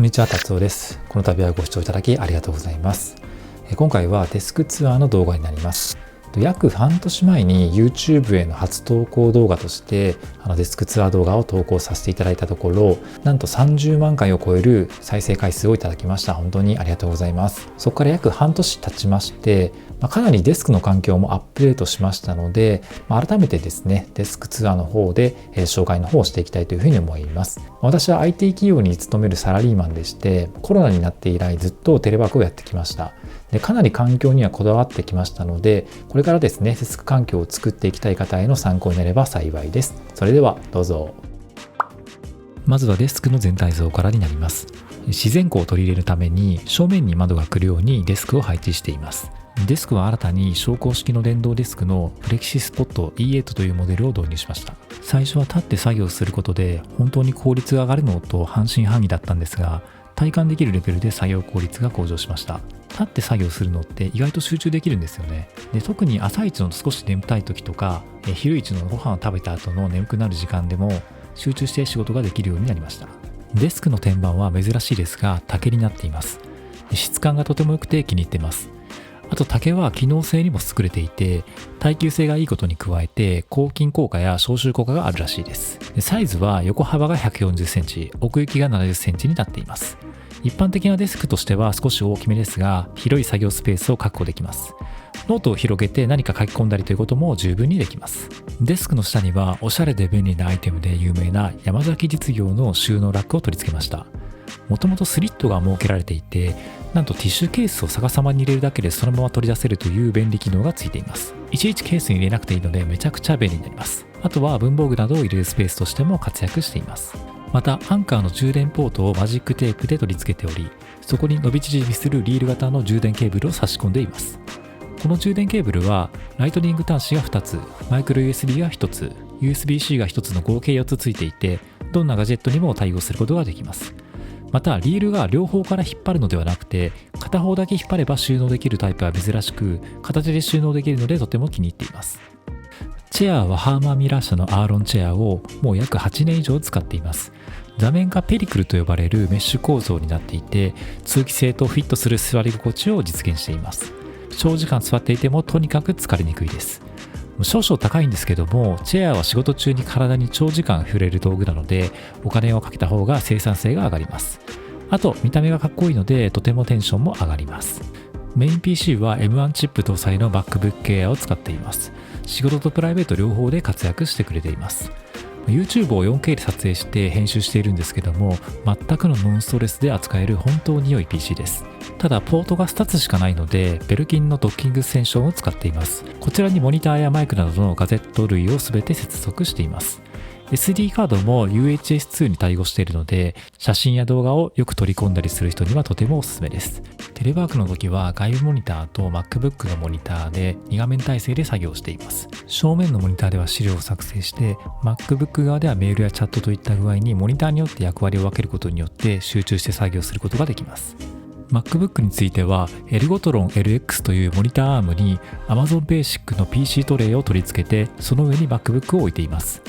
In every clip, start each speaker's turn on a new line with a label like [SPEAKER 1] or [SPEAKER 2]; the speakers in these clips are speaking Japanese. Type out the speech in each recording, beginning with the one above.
[SPEAKER 1] にちは、達夫です。この度はご視聴いただきありがとうございます。今回はデスクツアーの動画になります。約半年前に YouTube への初投稿動画としてデスクツアー動画を投稿させていただいたところ、なんと30万回を超える再生回数をいただきました。本当にありがとうございます。そこから約半年経ちまして、かなりデスクの環境もアップデートしましたので、改めてですね、デスクツアーの方で紹介の方をしていきたいというふうに思います。私は IT 企業に勤めるサラリーマンでして、コロナになって以来ずっとテレワークをやってきました。で、かなり環境にはこだわってきましたので、これからですね、デスク環境を作っていきたい方への参考になれば幸いです。それではどうぞ。まずはデスクの全体像からになります。自然光を取り入れるために正面に窓が来るようにデスクを配置しています。デスクは新たに昇降式の電動デスクのフレキシスポット E8 というモデルを導入しました。最初は立って作業することで本当に効率が上がるのと半信半疑だったんですが、体感できるレベルで作業効率が向上しました。立って作業するのって意外と集中できるんですよね。で、特に朝一の少し眠たい時とか昼一のご飯を食べた後の眠くなる時間でも集中して仕事ができるようになりました。デスクの天板は珍しいですが竹になっています。質感がとても良くて気に入っています。あと竹は機能性にも優れていて、耐久性がいいことに加えて抗菌効果や消臭効果があるらしいです。サイズは横幅が140センチ、奥行きが70センチになっています。一般的なデスクとしては少し大きめですが、広い作業スペースを確保できます。ノートを広げて何か書き込んだりということも十分にできます。デスクの下にはおしゃれで便利なアイテムで有名な山崎実業の収納ラックを取り付けました。もともとスリットが設けられていて、なんとティッシュケースを逆さまに入れるだけでそのまま取り出せるという便利機能がついています。いちいちケースに入れなくていいのでめちゃくちゃ便利になります。あとは文房具などを入れるスペースとしても活躍しています。またアンカーの充電ポートをマジックテープで取り付けており、そこに伸び縮みするリール型の充電ケーブルを差し込んでいます。この充電ケーブルはライトニング端子が2つ、マイクロ USB が1つ、USB-C が1つの合計4つついていて、どんなガジェットにも対応することができます。またリールが両方から引っ張るのではなくて、片方だけ引っ張れば収納できるタイプは珍しく、片手で収納できるのでとても気に入っています。チェアはハーマーミラー社のアーロンチェアをもう約8年以上使っています。座面がペリクルと呼ばれるメッシュ構造になっていて、通気性とフィットする座り心地を実現しています。長時間座っていてもとにかく疲れにくいです。少々高いんですけども、チェアは仕事中に体に長時間触れる道具なので、お金をかけた方が生産性が上がります。あと見た目がかっこいいのでとてもテンションも上がります。メイン PC は M1 チップ搭載の MacBook Air を使っています。仕事とプライベート両方で活躍してくれています。YouTube を 4K で撮影して編集しているんですけども、全くのノンストレスで扱える本当に良い PC です。ただポートが2つしかないので、ベルキンのドッキングステーションを使っています。こちらにモニターやマイクなどのガジェット類を全て接続しています。SD カードも UHS-2 に対応しているので、写真や動画をよく取り込んだりする人にはとてもおすすめです。テレワークの時は外部モニターと MacBook のモニターで2画面体制で作業しています。正面のモニターでは資料を作成して、MacBook 側ではメールやチャットといった具合にモニターによって役割を分けることによって集中して作業することができます。MacBook についてはエルゴトロン LX というモニターアームに Amazon Basic の PC トレイを取り付けて、その上に MacBook を置いています。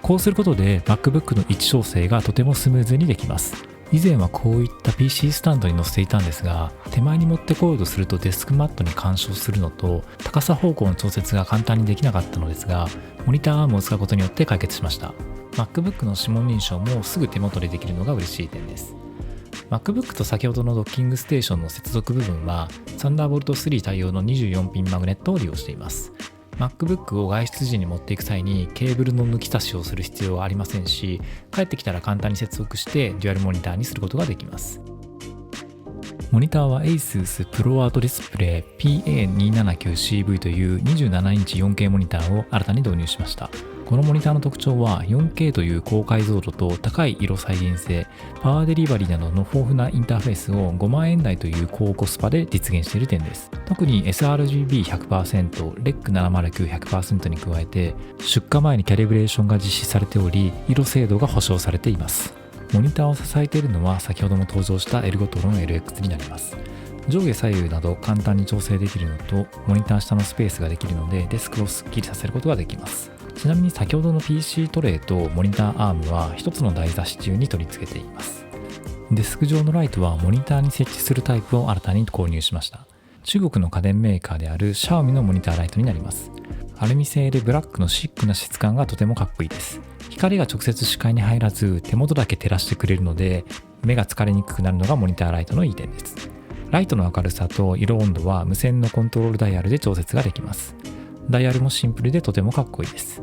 [SPEAKER 1] こうすることで MacBook の位置調整がとてもスムーズにできます。以前はこういった PC スタンドに載せていたんですが、手前に持ってこようとするとデスクマットに干渉するのと、高さ方向の調節が簡単にできなかったのですが、モニターアームを使うことによって解決しました。 MacBook の指紋認証もすぐ手元でできるのが嬉しい点です。 MacBook と先ほどのドッキングステーションの接続部分は Thunderbolt 3対応の24ピンマグネットを利用しています。MacBook を外出時に持っていく際にケーブルの抜き差しをする必要はありませんし、帰ってきたら簡単に接続してデュアルモニターにすることができます。モニターは ASUS ProArt Display PA279CV という27インチ 4K モニターを新たに導入しました。このモニターの特徴は 4K という高解像度と高い色再現性、パワーデリバリーなどの豊富なインターフェースを5万円台という高コスパで実現している点です。特に sRGB100%、REC709-100% に加えて出荷前にキャリブレーションが実施されており、色精度が保証されています。モニターを支えているのは先ほども登場したエルゴトロン LX になります。上下左右など簡単に調整できるのと、モニター下のスペースができるのでデスクをスッキリさせることができます。ちなみに先ほどの PC トレイとモニターアームは一つの台座支柱に取り付けています。デスク上のライトはモニターに設置するタイプを新たに購入しました。中国の家電メーカーであるシャオミのモニターライトになります。アルミ製でブラックのシックな質感がとてもかっこいいです。光が直接視界に入らず手元だけ照らしてくれるので目が疲れにくくなるのがモニターライトのいい点です。ライトの明るさと色温度は無線のコントロールダイヤルで調節ができます。ダイヤルもシンプルでとてもかっこいいです。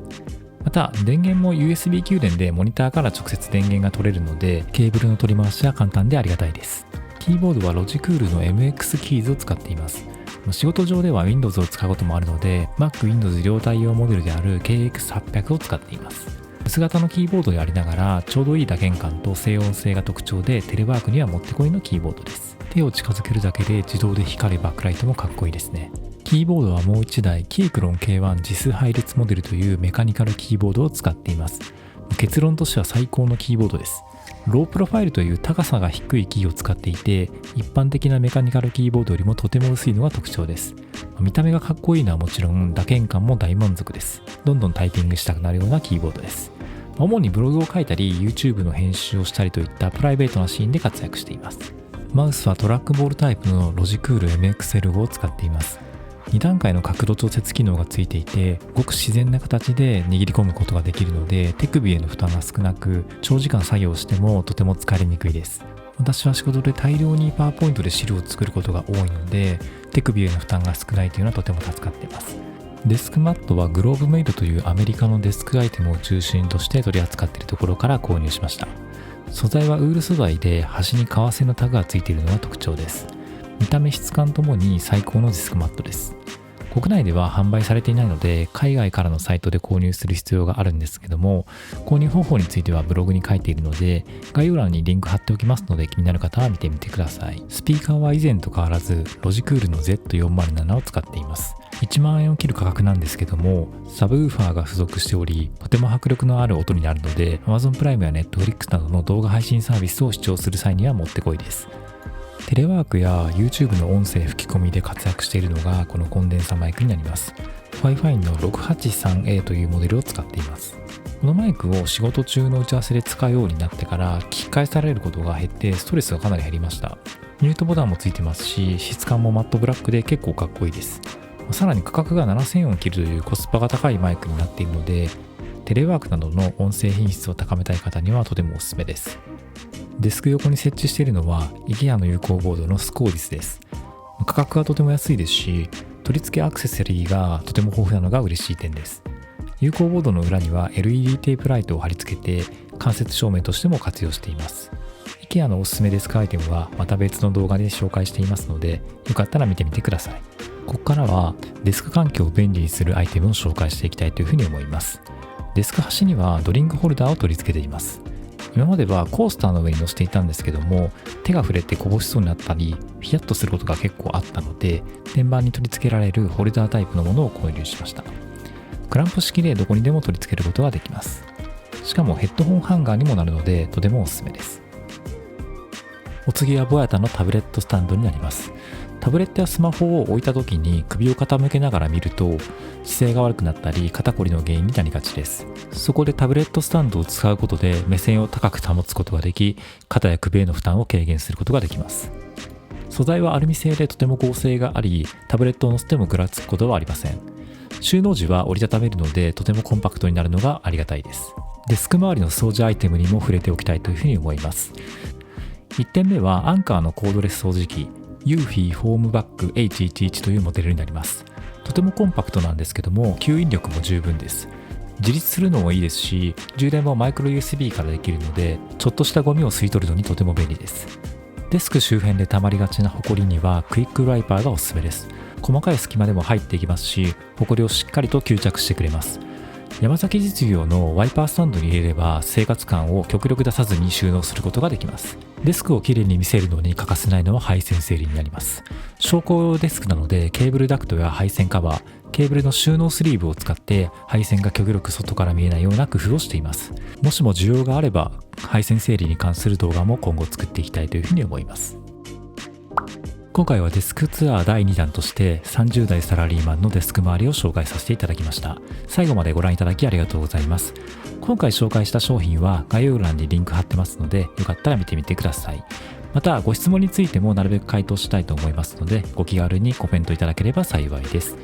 [SPEAKER 1] また電源も USB 給電でモニターから直接電源が取れるのでケーブルの取り回しは簡単でありがたいです。キーボードはロジクールの MX キーズを使っています。仕事上では Windows を使うこともあるので Mac Windows 両対応モデルである KX800 を使っています。薄型のキーボードでありながらちょうどいい打鍵感と静音性が特徴でテレワークにはもってこいのキーボードです。手を近づけるだけで自動で光るバックライトもかっこいいですね。キーボードはもう1台キークロン K1 自数配列モデルというメカニカルキーボードを使っています。結論としては最高のキーボードです。ロープロファイルという高さが低いキーを使っていて一般的なメカニカルキーボードよりもとても薄いのが特徴です。見た目がかっこいいのはもちろん打鍵感も大満足です。どんどんタイピングしたくなるようなキーボードです。主にブログを書いたり YouTube の編集をしたりといったプライベートなシーンで活躍しています。マウスはトラックボールタイプのロジクール MXL5 を使っています。2段階の角度調節機能がついていてごく自然な形で握り込むことができるので手首への負担が少なく長時間作業してもとても疲れにくいです。私は仕事で大量にパワーポイントで資料を作ることが多いので手首への負担が少ないというのはとても助かっています。デスクマットはグローブメイドというアメリカのデスクアイテムを中心として取り扱っているところから購入しました。素材はウール素材で端に革製のタグがついているのが特徴です。見た目質感ともに最高のデスクマットです。国内では販売されていないので海外からのサイトで購入する必要があるんですけども購入方法についてはブログに書いているので概要欄にリンク貼っておきますので気になる方は見てみてください。スピーカーは以前と変わらずロジクールの Z407 を使っています。1万円を切る価格なんですけどもサブウーファーが付属しておりとても迫力のある音になるので Amazon プライムや Netflix などの動画配信サービスを視聴する際にはもってこいです。テレワークや YouTube の音声吹き込みで活躍しているのがこのコンデンサマイクになります。Wi-Fi の 683A というモデルを使っています。このマイクを仕事中の打ち合わせで使うようになってから聞き返されることが減ってストレスがかなり減りました。ミュートボタンもついてますし質感もマットブラックで結構かっこいいです。さらに価格が7000円を切るというコスパが高いマイクになっているのでテレワークなどの音声品質を高めたい方にはとてもおすすめです。デスク横に設置しているのは IKEA の有効ボードのスコーディスです。価格がとても安いですし取り付けアクセサリーがとても豊富なのが嬉しい点です。有効ボードの裏には LED テープライトを貼り付けて間接照明としても活用しています。 IKEA のおすすめデスクアイテムはまた別の動画で紹介していますのでよかったら見てみてください。ここからはデスク環境を便利にするアイテムを紹介していきたいというふうに思います。デスク端にはドリンクホルダーを取り付けています。今まではコースターの上に乗せていたんですけども手が触れてこぼしそうになったりヒヤッとすることが結構あったので天板に取り付けられるホルダータイプのものを購入しました。クランプ式でどこにでも取り付けることができます。しかもヘッドホンハンガーにもなるのでとてもおすすめです。お次はボヤタのタブレットスタンドになります。タブレットやスマホを置いた時に首を傾けながら見ると姿勢が悪くなったり肩こりの原因になりがちです。そこでタブレットスタンドを使うことで目線を高く保つことができ肩や首への負担を軽減することができます。素材はアルミ製でとても剛性がありタブレットを乗せてもぐらつくことはありません。収納時は折りたためるのでとてもコンパクトになるのがありがたいです。デスク周りの掃除アイテムにも触れておきたいというふうに思います。1点目はアンカーのコードレス掃除機ユーフィーホームバッグ H11 というモデルになります。とてもコンパクトなんですけども吸引力も十分です。自立するのもいいですし充電もマイクロ USB からできるのでちょっとしたゴミを吸い取るのにとても便利です。デスク周辺で溜まりがちなホコリにはクイックワイパーがおすすめです。細かい隙間でも入っていきますしホコリをしっかりと吸着してくれます。山崎実業のワイパースタンドに入れれば生活感を極力出さずに収納することができます。デスクをきれいに見せるのに欠かせないのは配線整理になります。昇降デスクなのでケーブルダクトや配線カバーケーブルの収納スリーブを使って配線が極力外から見えないような工夫をしています。もしも需要があれば配線整理に関する動画も今後作っていきたいというふうに思います。今回はデスクツアー第2弾として30代サラリーマンのデスク周りを紹介させていただきました。最後までご覧いただきありがとうございます。今回紹介した商品は概要欄にリンク貼ってますので、よかったら見てみてください。またご質問についてもなるべく回答したいと思いますので、ご気軽にコメントいただければ幸いです。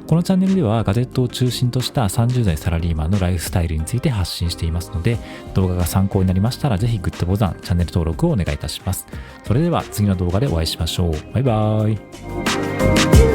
[SPEAKER 1] このチャンネルではガジェットを中心とした30代サラリーマンのライフスタイルについて発信していますので、動画が参考になりましたらぜひグッドボタン、チャンネル登録をお願いいたします。それでは次の動画でお会いしましょう。バイバーイ。